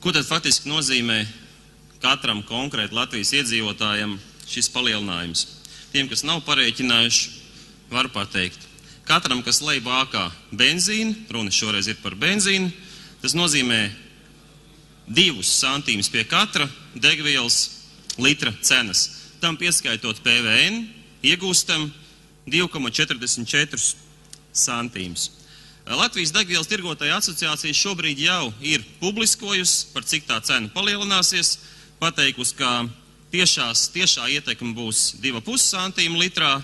Ko tad faktiski nozīmē katram konkrēti Latvijas iedzīvotājam šis palielinājums? Tiem, kas nav parēķinājuši, varu pateikt. Katram, kas lej bākā benzīnu, runa šoreiz ir par benzīnu, tas nozīmē 2 santīmus pie katra degvielas litra cenas. Tam pieskaitot PVN, iegūstam 2,44 santīmus. Latvijas degvielas tirgotāju asociācija šobrīd jau ir publiskojusi, par cik tā cena palielināsies, pateikusi, ka tiešā ietekme būs 2,5 santīmu litrā,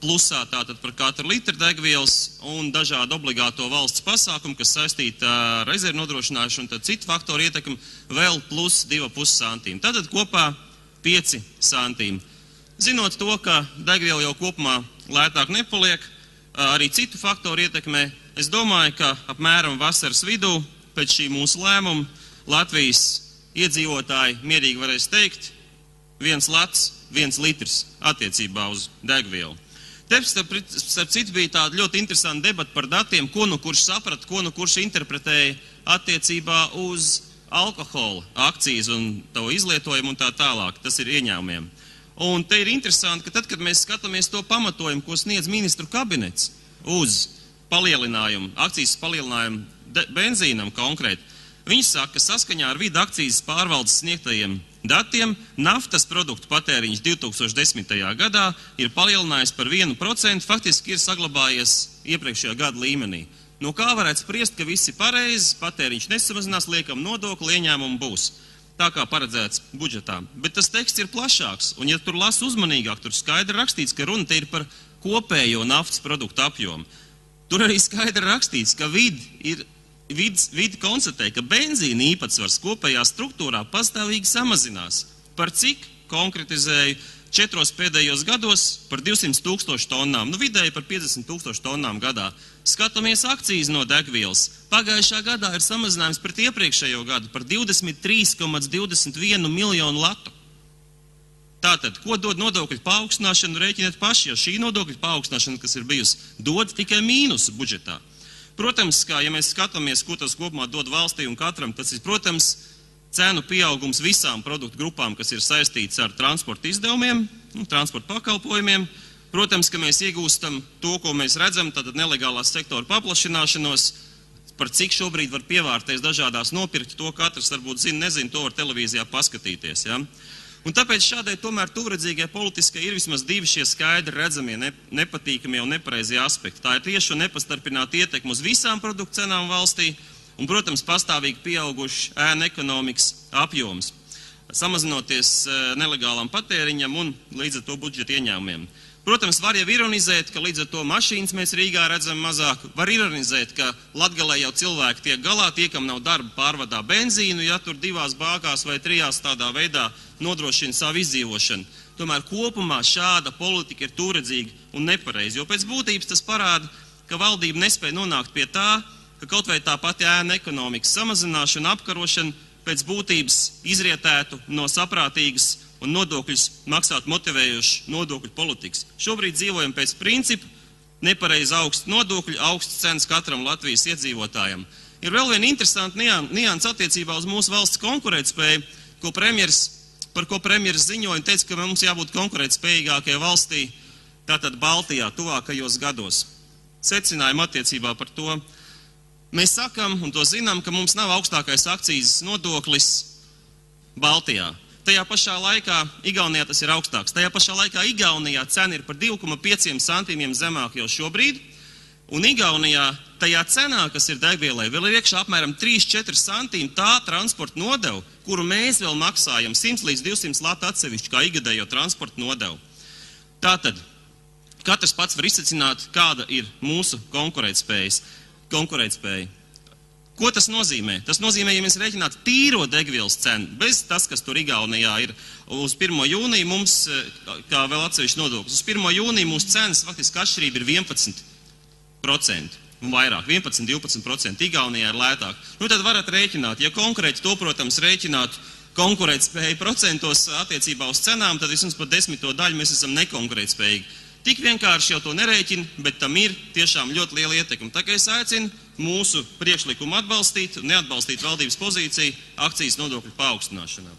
plusā tātad par katru litru degvielas un dažādu obligāto valsts pasākumu, kas saistīta ar rezervu nodrošināšanu, tad citu faktoru ietekmi vēl plus 2,5 santīmu. Tātad kopā 5 santīmi. Zinot to, ka degviela jau kopumā lētāk nepaliek, arī citu faktoru ietekmē, es domāju, ka apmēram vasaras vidū pēc šī mūsu lēmuma Latvijas iedzīvotāji mierīgi varēs teikt 1 lats, 1 litrs attiecībā uz degvielu. Te, starp citu, bija tāda ļoti interesanta debata par datiem, ko nu kurš saprata, ko nu kurš interpretēja attiecībā uz alkohola akcīzu un to izlietojumu un tā tālāk. Tas ir ieņēmumiem. Un te ir interesanti, ka tad, kad mēs skatāmies to pamatojumu, ko sniedz ministru kabinets uz palielinājumu, akcijas palielinājumu benzīnam konkrēti, viņi saka, ka saskaņā ar vidu akcijas pārvaldes sniegtajiem datiem naftas produktu patēriņš 2010. gadā ir palielinājies par 1%, faktiski ir saglabājies iepriekšējā gada līmenī. No kā varētu spriest, ka viss ir pareizi, patēriņš nesamazinās, liekam nodokli, ieņēmumi būs. Tā kā paredzēts budžetā. Bet tas teksts ir plašāks, un ja tur lasa uzmanīgāk, tur skaidri rakstīts, ka runa te ir par kopējo naftas produktu apjomu. Tur arī skaidri rakstīts, ka vidi konstatē, ka benzīna īpatsvars kopējā struktūrā pastāvīgi samazinās. Par cik konkretizēju 4 pēdējos gados par 200,000 tonnām, vidēji par 50,000 tonnām gadā. Skatāmies akcijas no degvielas. Pagājušā gadā ir samazinājums pret iepriekšējo gadu par 23,21 miljonu latu. Tātad, ko dod nodokļu paaugstināšanu, rēķiniet paši, jo šī nodokļu paaugstināšana, kas ir bijusi, dod tikai mīnusu budžetā. Protams, kā ja mēs skatāmies, ko tas kopumā dod valstī un katram, tas ir, protams, cenu pieaugums visām produktu grupām, kas ir saistīts ar transporta izdevumiem, transporta pakalpojumiem. Protams, ka mēs iegūstam to, ko mēs redzam, tātad nelegālās sektora paplašināšanos, par cik šobrīd var pievārties dažādās nopirkt, to katrs varbūt zina, nezina, to var televīzijā paskatīties. Ja? Un tāpēc šādai tomēr tuvredzīgai politiskai ir vismaz 2 šie skaidri redzamie, nepatīkamie un nepareizie aspekti. Tā ir tieši un nepastarpināta ietekme uz visām produktu cenām valstī un, protams, pastāvīgi pieauguši ēnu ekonomikas apjoms, samazinoties nelegālam patēriņam un līdz ar to budžeta ieņēmumiem. Protams, var jau ironizēt, ka līdz ar to mašīnas mēs Rīgā redzam mazāk. Var ironizēt, ka Latgalē jau cilvēki tiek galā, tie, kam nav darba, pārvadā benzīnu, ja tur 2 bāgās vai 3 tādā veidā nodrošina savu izdzīvošanu. Tomēr kopumā šāda politika ir tūredzīga un nepareiza, jo pēc būtības tas parāda, ka valdība nespēja nonākt pie tā, ka kaut vai tā pati ēna ekonomikas samazināšana, apkarošana pēc būtības izrietētu no saprātīgas un nodokļus maksāt motivējuši nodokļu politikas. Šobrīd dzīvojam pēc principa nepareizi augsts nodokļu, augsts cenas katram Latvijas iedzīvotājam. Ir vēl viena interesanta nianse attiecībā uz mūsu valsts konkurētspēju, par ko premjeras ziņoja un teica, ka mums jābūt konkurētspējīgākajai valstī, tātad Baltijā, tuvākajos gados. Secinājumi attiecībā par to. Mēs sakam un to zinām, ka mums nav augstākais akcijas nodoklis Baltijā. Tajā pašā laikā Igaunijā tas ir augstāks. Tajā pašā laikā Igaunijā cena ir par 2,5 santīmiem zemāk jau šobrīd. Un Igaunijā tajā cenā, kas ir degvielai, vēl ir iekšā apmēram 3-4 santīmi tā transporta nodevu, kuru mēs vēl maksājam 100 līdz 200 latu atsevišķi kā igadējo transporta nodevu. Tātad, katrs pats var izsacināt, kāda ir mūsu konkurētspēja. Ko tas nozīmē? Tas nozīmē, ja mēs rēķinātu tīro degvielas cenu, bez tas, kas tur Igaunijā ir. Uz 1. jūniju mums, kā vēl atsevišķi nodoklis, uz 1. jūniju mūsu cenas faktiski atšķirība ir 11% un vairāk, 11-12%, Igaunijā ir lētāk. Tad varat rēķināt, ja konkrēti to, protams, rēķinātu konkurētspēju procentos attiecībā uz cenām, tad vismaz par 10. daļu mēs esam nekonkurētspējīgi. Tik vienkārši jau to nerēķina, bet tam ir tiešām ļoti liela ietekme. Tā kā es aicinu mūsu priekšlikumu atbalstīt un neatbalstīt valdības pozīciju akcijas nodokļu paaugstināšanā.